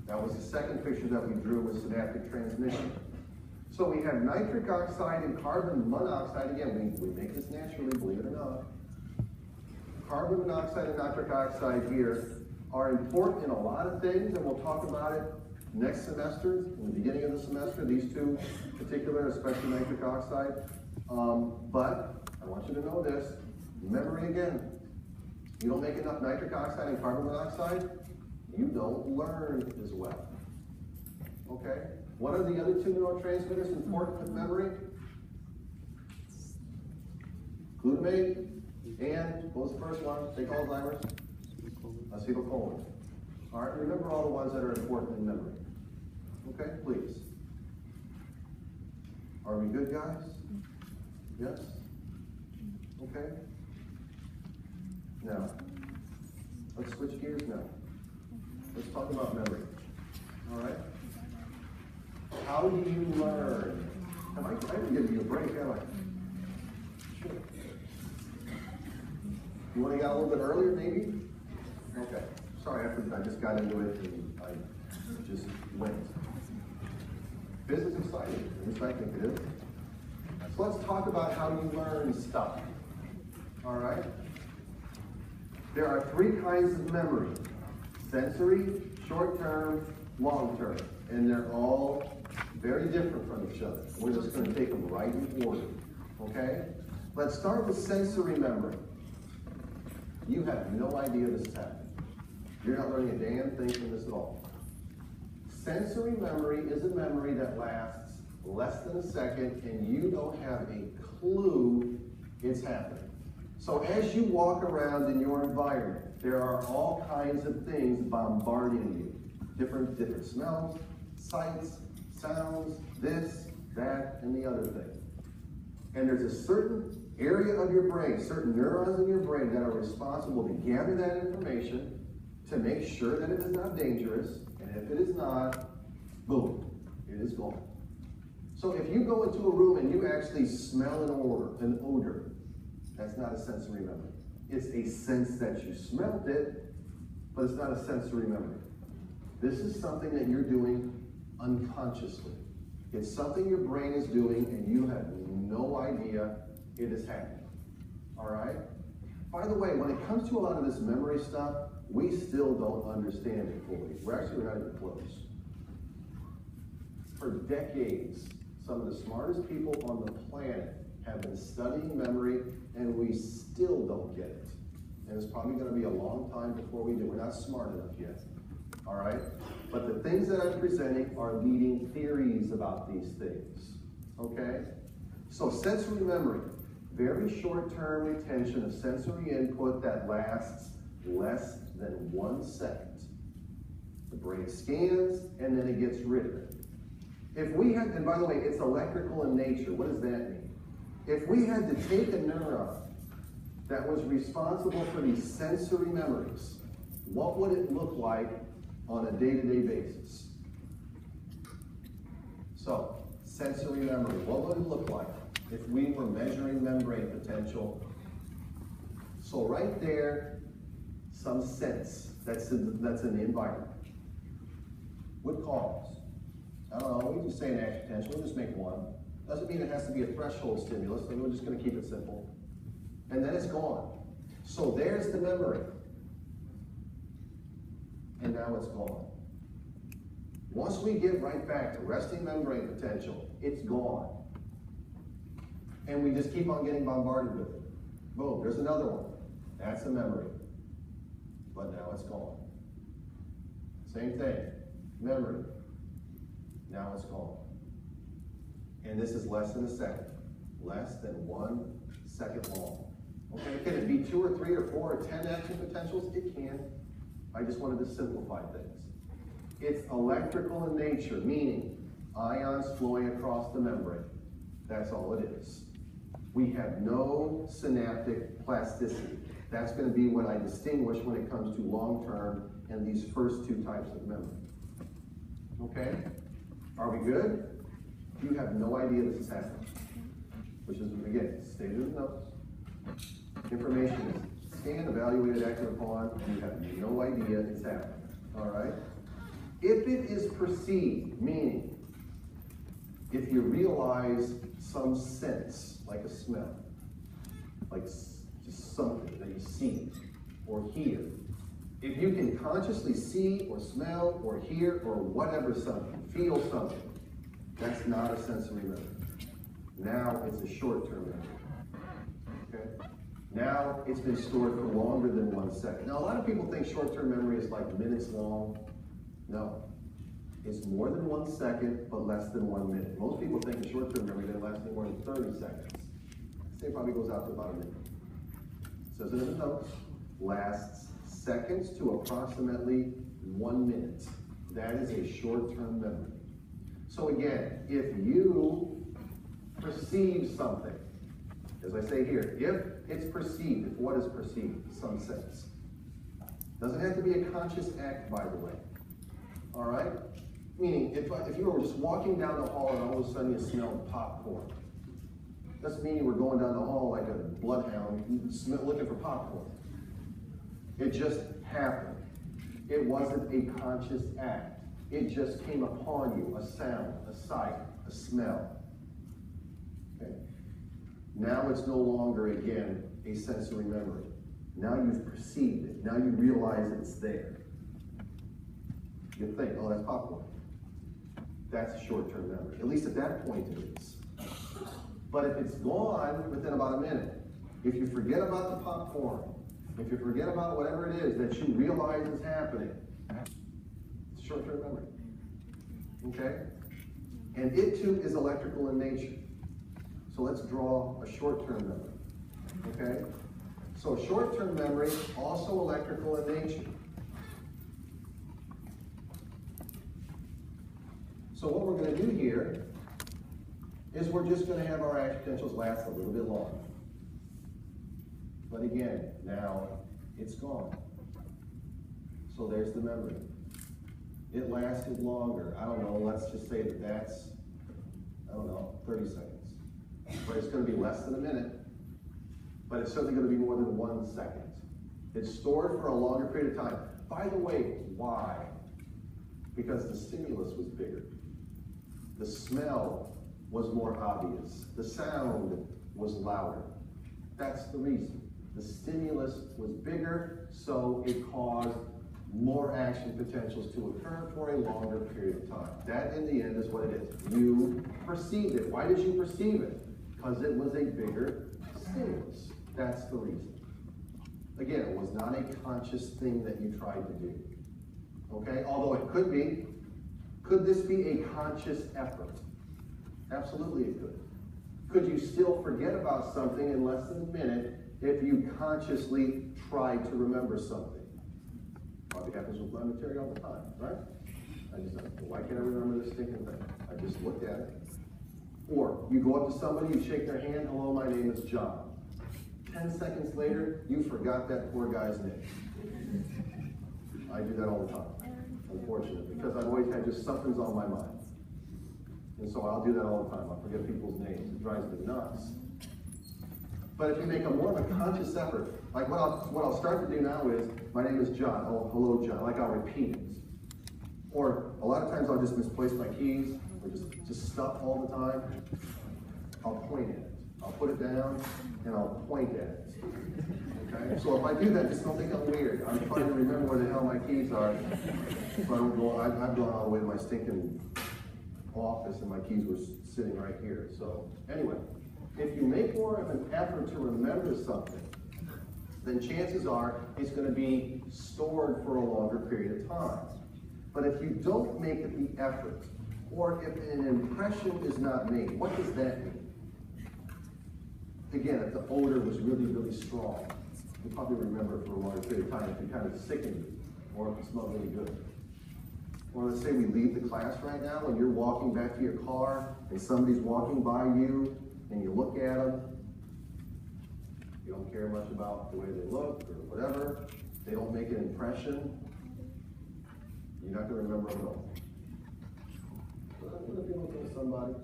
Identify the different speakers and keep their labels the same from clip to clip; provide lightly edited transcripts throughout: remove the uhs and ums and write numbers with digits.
Speaker 1: That was the second picture that we drew with synaptic transmission. So we have nitric oxide and carbon monoxide. Again, we make this naturally, believe it or not. Carbon monoxide and nitric oxide here are important in a lot of things, and we'll talk about it next semester, in the beginning of the semester, these two particular, especially nitric oxide. But I want you to know this, memory again. You don't make enough nitric oxide and carbon monoxide, you don't learn as well. Okay? What are the other two neurotransmitters important with memory? Glutamate and, what was the first one? They call Alzheimer's? Acetylcholine. All right, remember all the ones that are important in memory. Okay, please. Are we good, guys? Yes? Okay. Now, let's switch gears now. Let's talk about memory. All right? How do you learn? I didn't give you a break, have I? Sure. You want to get a little bit earlier, maybe? Okay. Sorry, I just got into it and I just went. This is exciting. At least I think it is. So let's talk about how you learn stuff. All right? There are three kinds of memory. Sensory, short-term, long-term. And they're all very different from each other. We're just going to take them right in order. Okay? Let's start with sensory memory. You have no idea this is happening. You're not learning a damn thing from this at all. Sensory memory is a memory that lasts less than a second and you don't have a clue it's happening. So as you walk around in your environment, there are all kinds of things bombarding you. Different smells, sights, sounds, this, that, and the other thing. And there's a certain area of your brain, certain neurons in your brain that are responsible to gather that information to make sure that it is not dangerous, and if it is not, boom, it is gone. So if you go into a room and you actually smell an odor, that's not a sensory memory. It's a sense that you smelled it, but it's not a sensory memory. This is something that you're doing unconsciously. It's something your brain is doing and you have no idea it is happening. All right? By the way, when it comes to a lot of this memory stuff, we still don't understand it fully. We're not even close. For decades, some of the smartest people on the planet have been studying memory, and we still don't get it. And it's probably going to be a long time before we do. We're not smart enough yet. All right? But the things that I'm presenting are leading theories about these things. Okay? So sensory memory, very short-term retention of sensory input that lasts less than 1 second. The brain scans, and then it gets rid of it. If we had, and by the way, it's electrical in nature. What does that mean? If we had to take a neuron that was responsible for these sensory memories, what would it look like on a day-to-day basis? So, sensory memory, what would it look like if we were measuring membrane potential? So right there, some sense that's in the environment. What cause? I don't know, we just say an action potential, we'll just make one. Doesn't mean it has to be a threshold stimulus, but we're just going to keep it simple. And then it's gone. So there's the memory. And now it's gone. Once we get right back to resting membrane potential, it's gone. And we just keep on getting bombarded with it. Boom, there's another one. That's a memory. But now it's gone. Same thing, memory. Now it's gone. And this is less than a second. Less than 1 second long. Okay, can it be 2 or 3 or 4 or 10 action potentials? It can. I just wanted to simplify things. It's electrical in nature, meaning ions flowing across the membrane. That's all it is. We have no synaptic plasticity. That's going to be what I distinguish when it comes to long-term and these first two types of memory. Okay? Are we good? You have no idea this is happening. Which is, again, stated in the notes. Information is scanned, evaluated, acted upon. You have no idea it's happening. All right? If it is perceived, meaning if you realize some sense, like a smell, like just something that you see or hear, if you can consciously see or smell or hear or whatever something, feel something, that's not a sensory memory. Now it's a short-term memory. Okay? Now it's been stored for longer than 1 second. Now a lot of people think short-term memory is like minutes long. No. It's more than 1 second, but less than 1 minute. Most people think a short-term memory that lasts more than 30 seconds. I'd say it probably goes out to about a minute. It says it in the notes. Lasts seconds to approximately 1 minute. That is a short-term memory. So again, if you perceive something, as I say here, if it's perceived, if what is perceived, some sense. Doesn't have to be a conscious act, by the way. All right? Meaning, if you were just walking down the hall and all of a sudden you smelled popcorn, doesn't mean you were going down the hall like a bloodhound looking for popcorn. It just happened. It wasn't a conscious act. It just came upon you, a sound, a sight, a smell. Okay? Now it's no longer, again, a sensory memory. Now you've perceived it. Now you realize it's there. You think, oh, that's popcorn. That's a short-term memory. At least at that point it is. But if it's gone within about a minute, if you forget about the popcorn, if you forget about whatever it is that you realize is happening, it's short-term memory. Okay? And it too is electrical in nature. So let's draw a short-term memory. Okay? So short-term memory, also electrical in nature. So what we're going to do here is we're just going to have our action potentials last a little bit longer. But again, now it's gone. So there's the memory. It lasted longer. I don't know, let's just say that that's, 30 seconds. But it's going to be less than a minute. But it's certainly going to be more than 1 second. It's stored for a longer period of time. By the way, why? Because the stimulus was bigger. The smell was more obvious. The sound was louder. That's the reason. The stimulus was bigger, so it caused more action potentials to occur for a longer period of time. That, in the end, is what it is. You perceived it. Why did you perceive it? Because it was a bigger stimulus. That's the reason. Again, it was not a conscious thing that you tried to do. Okay? Although it could be. Could this be a conscious effort? Absolutely it could. Could you still forget about something in less than a minute if you consciously tried to remember something? Probably happens with my material all the time, right? I just thought, why can't I remember this stinking thing? I just looked at it. Or you go up to somebody, you shake their hand, hello, my name is John. 10 seconds later, you forgot that poor guy's name. I do that all the time, unfortunately, because I've always had just something's on my mind. And so I'll do that all the time. I'll forget people's names. It drives me nuts. But if you make a more of a conscious effort, like what I'll start to do now is, my name is John. Oh, hello, John. Like I'll repeat it. Or a lot of times I'll just misplace my keys, or just stuff all the time. I'll point at it. I'll put it down, and I'll point at it. Okay? So if I do that, just don't think I'm weird. I'm trying to remember where the hell my keys are. So I don't go, I've gone all the way to my stinking office, and my keys were sitting right here. So anyway, if you make more of an effort to remember something, then chances are it's going to be stored for a longer period of time. But if you don't make the effort, or if an impression is not made, what does that mean? Again, if the odor was really, really strong, you probably remember it for a longer period of time if it kind of sickened you, or if it smelled really good. Or let's say we leave the class right now and you're walking back to your car and somebody's walking by you and you look at them. You don't care much about the way they look or whatever. They don't make an impression. You're not going to remember them at all. What if you look at somebody?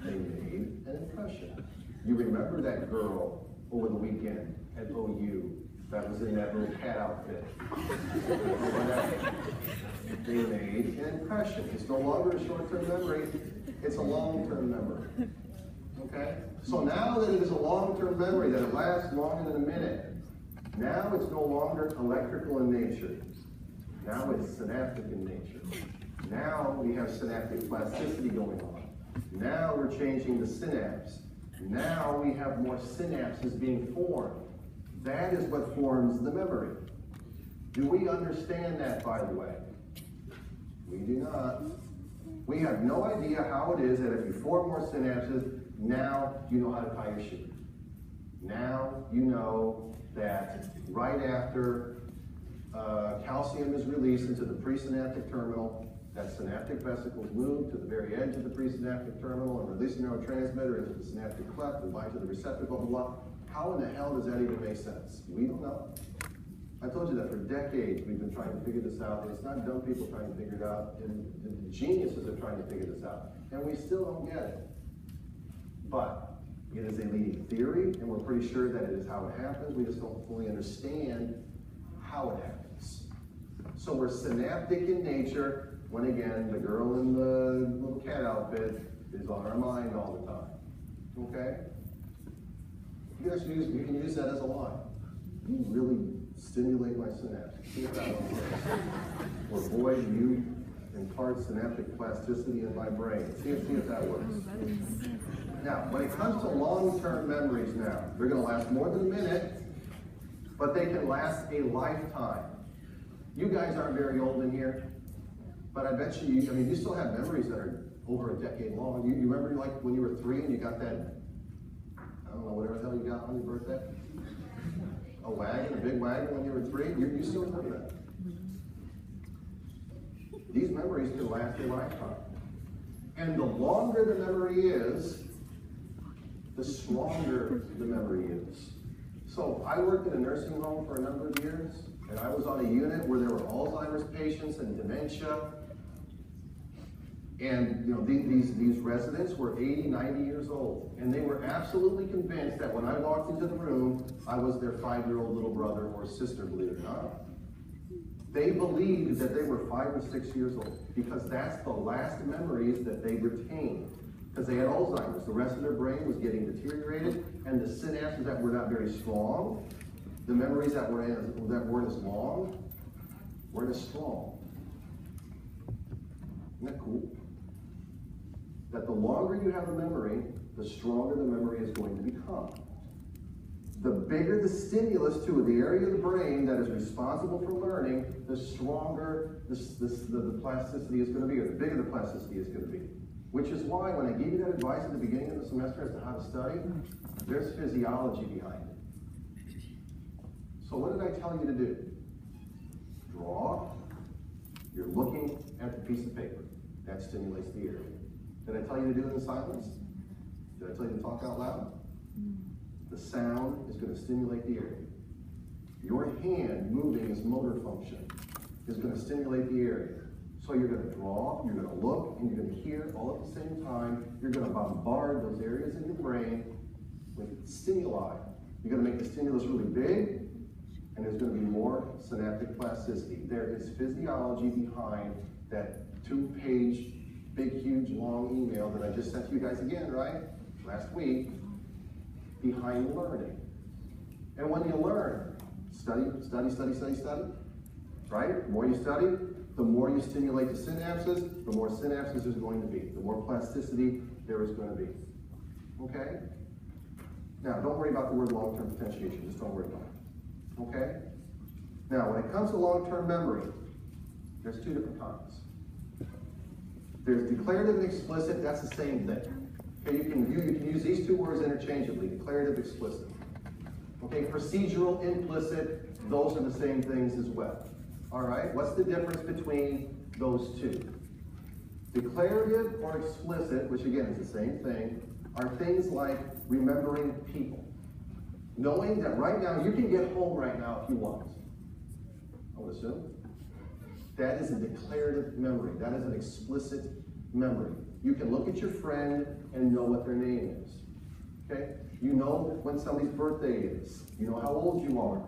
Speaker 1: They made an impression. You remember that girl over the weekend at OU that was in that little cat outfit. They made an impression. It's no longer a short-term memory, it's a long-term memory. Okay? So now that it is a long-term memory, that it lasts longer than a minute, now it's no longer electrical in nature. Now it's synaptic in nature. Now we have synaptic plasticity going on. Now we're changing the synapse. Now we have more synapses being formed. That is what forms the memory. Do we understand that, by the way? We do not. We have no idea how it is that if you form more synapses, now you know how to tie your shoe. Now you know that right after calcium is released into the presynaptic terminal, that synaptic vesicles move to the very edge of the presynaptic terminal and release a neurotransmitter into the synaptic cleft and bind to the receptor, blah, blah, blah. How in the hell does that even make sense? We don't know. I told you that for decades we've been trying to figure this out, and it's not dumb people trying to figure it out, and the geniuses are trying to figure this out, and we still don't get it. But it is a leading theory, and we're pretty sure that it is how it happens. We just don't fully understand how it happens. So we're synaptic in nature, when again, the girl in the little cat outfit is on our mind all the time. Okay? You can use that as a line. You really stimulate my synapse. See if that one works. Or boy, you impart synaptic plasticity in my brain. See if that works. Now, when it comes to long-term memories now, they're going to last more than a minute, but they can last a lifetime. You guys aren't very old in here, but I bet you, you still have memories that are over a decade long. You remember like when you were 3 and you got that, I don't know, whatever the hell you got on your birthday? A wagon, a big wagon when you were 3? You still remember that. These memories can last a lifetime. And the longer the memory is, the stronger the memory is. So I worked in a nursing home for a number of years, and I was on a unit where there were Alzheimer's patients and dementia. And these residents were 80, 90 years old. And they were absolutely convinced that when I walked into the room, I was their 5-year-old little brother or sister, believe it or not. They believed that they were 5 or 6 years old because that's the last memories that they retained. Because they had Alzheimer's. The rest of their brain was getting deteriorated, and the synapses that were not very strong, the memories that weren't as long, weren't as strong. Isn't that cool? That the longer you have a memory, the stronger the memory is going to become. The bigger the stimulus to the area of the brain that is responsible for learning, the stronger the plasticity is going to be, or the bigger the plasticity is going to be. Which is why when I gave you that advice at the beginning of the semester as to how to study, there's physiology behind it. So what did I tell you to do? Draw. You're looking at the piece of paper. That stimulates the area. Did I tell you to do it in silence? Did I tell you to talk out loud? The sound is going to stimulate the area. Your hand moving as motor function is going to stimulate the area. So you're going to draw, you're going to look, and you're going to hear all at the same time. You're going to bombard those areas in your brain with stimuli. You're going to make the stimulus really big, and there's going to be more synaptic plasticity. There is physiology behind that 2-page, big, huge, long email that I just sent to you guys again, right? Last week, behind learning. And when you learn, study, study, study, study, study, right? The more you study, the more you stimulate the synapses, the more synapses there's going to be, the more plasticity there is going to be. Okay? Now, don't worry about the word long-term potentiation. Just don't worry about it. Okay? Now, when it comes to long-term memory, there's 2 different kinds. There's declarative and explicit. That's the same thing. Okay, you can use these 2 words interchangeably, declarative, explicit. Okay, procedural, implicit, those are the same things as well. All right, what's the difference between those 2? Declarative or explicit, which again is the same thing, are things like remembering people. Knowing that right now, you can get home right now if you want. I would assume. That is a declarative memory. That is an explicit memory. You can look at your friend and know what their name is. Okay? You know when somebody's birthday is. You know how old you are.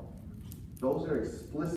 Speaker 1: Those are explicit.